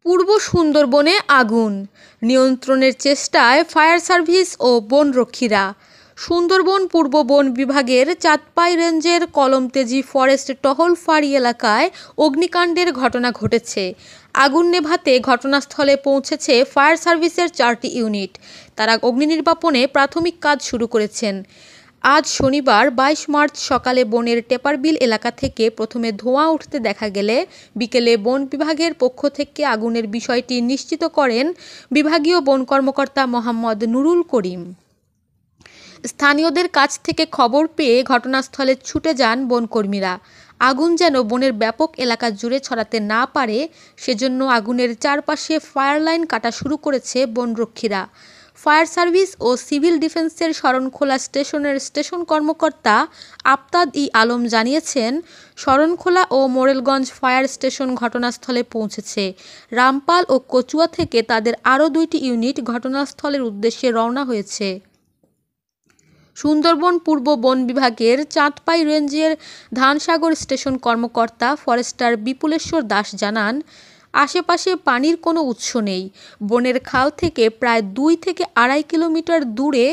পূর্ব সুন্দরবনে আগুন নিয়ন্ত্রণের চেষ্টায় ফায়ার সার্ভিস ও বনরক্ষীরা। সুন্দরবন পূর্ব বন বিভাগের চাঁদপাই রেঞ্জের কলমতেজি ফরেস্ট টহল ফাঁড়ি এলাকায় অগ্নিকাণ্ডের ঘটনা ঘটেছে। আগুন নেভাতে ঘটনাস্থলে পৌঁছেছে ফায়ার সার্ভিসের 4টি ইউনিট। তারা অগ্নি নির্বাপনে প্রাথমিক কাজ শুরু করেছেন। আজ শনিবার 22 মার্চ সকালে বনের টেপারবিল এলাকা থেকে প্রথমে ধোঁয়া উঠতে দেখা গেলে বিকেলে বন বিভাগের পক্ষ থেকে আগুনের বিষয়টি নিশ্চিত করেন বিভাগীয় বন কর্মকর্তা মোহাম্মদ নুরুল করিম। স্থানীয়দের কাছ থেকে খবর পেয়ে ঘটনাস্থলে ছুটে যান বনকর্মীরা। আগুন যেন বনের ব্যাপক এলাকা জুড়ে ছড়াতে না পারে সেজন্য আগুনের চারপাশে ফায়ার লাইন কাটা শুরু করেছে বনরক্ষীরা। ফায়ার সার্ভিস ও সিভিল ডিফেন্সের শরণখোলা স্টেশনের স্টেশন কর্মকর্তা আফতাব ই আলম জানিয়েছেন, শরণখোলা ও মোরেলগঞ্জ ফায়ার স্টেশন ঘটনাস্থলে পৌঁছেছে। রামপাল ও কচুয়া থেকে তাদের আরও 2টি ইউনিট ঘটনাস্থলের উদ্দেশ্যে রওনা হয়েছে। সুন্দরবন পূর্ব বন বিভাগের চাঁদপাই রেঞ্জের ধানসাগর স্টেশন কর্মকর্তা ফরেস্টার বিপুলেশ্বর দাস জানান, আশেপাশে পানির কোনো উৎস নেই। বনের খাল থেকে প্রায় 2 থেকে 2.5 কিলোমিটার দূরে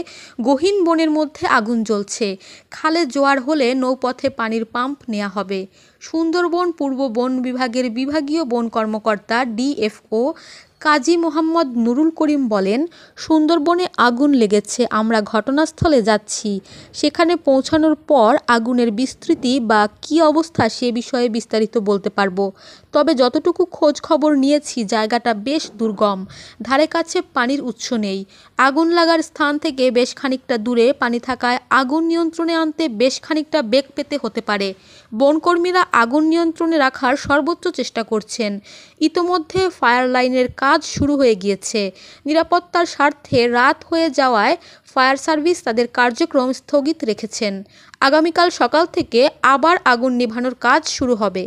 গহীন বনের মধ্যে আগুন জ্বলছে। খালে জোয়ার হলে নৌপথে পানির পাম্প নেওয়া হবে। সুন্দরবন পূর্ব বন বিভাগের বিভাগীয় বন কর্মকর্তা ডিএফও কাজী মোহাম্মদ নুরুল করিম বলেন, সুন্দরবনে আগুন লেগেছে, আমরা ঘটনাস্থলে যাচ্ছি। সেখানে পৌঁছানোর পর আগুনের বিস্তৃতি বা কী অবস্থা সে বিষয়ে বিস্তারিত বলতে পারবো। তবে যতটুকু খোঁজ খবর নিয়েছি জায়গাটা বেশ দুর্গম, ধারে কাছে পানির উৎস নেই। আগুন লাগার স্থান থেকে বেশ খানিকটা দূরে পানি থাকায় আগুন নিয়ন্ত্রণে আনতে বেশ খানিকটা বেগ পেতে হতে পারে। বনকর্মীরা আগুন নিয়ন্ত্রণে রাখার সর্বোচ্চ চেষ্টা করছেন। ইতোমধ্যে ফায়ার লাইনের কাজ শুরু হয়ে গিয়েছে। নিরাপত্তার স্বার্থে রাত হয়ে যাওয়ায় ফায়ার সার্ভিস তাদের কার্যক্রম স্থগিত রেখেছেন। আগামীকাল সকাল থেকে আবার আগুন নেভানোর কাজ শুরু হবে।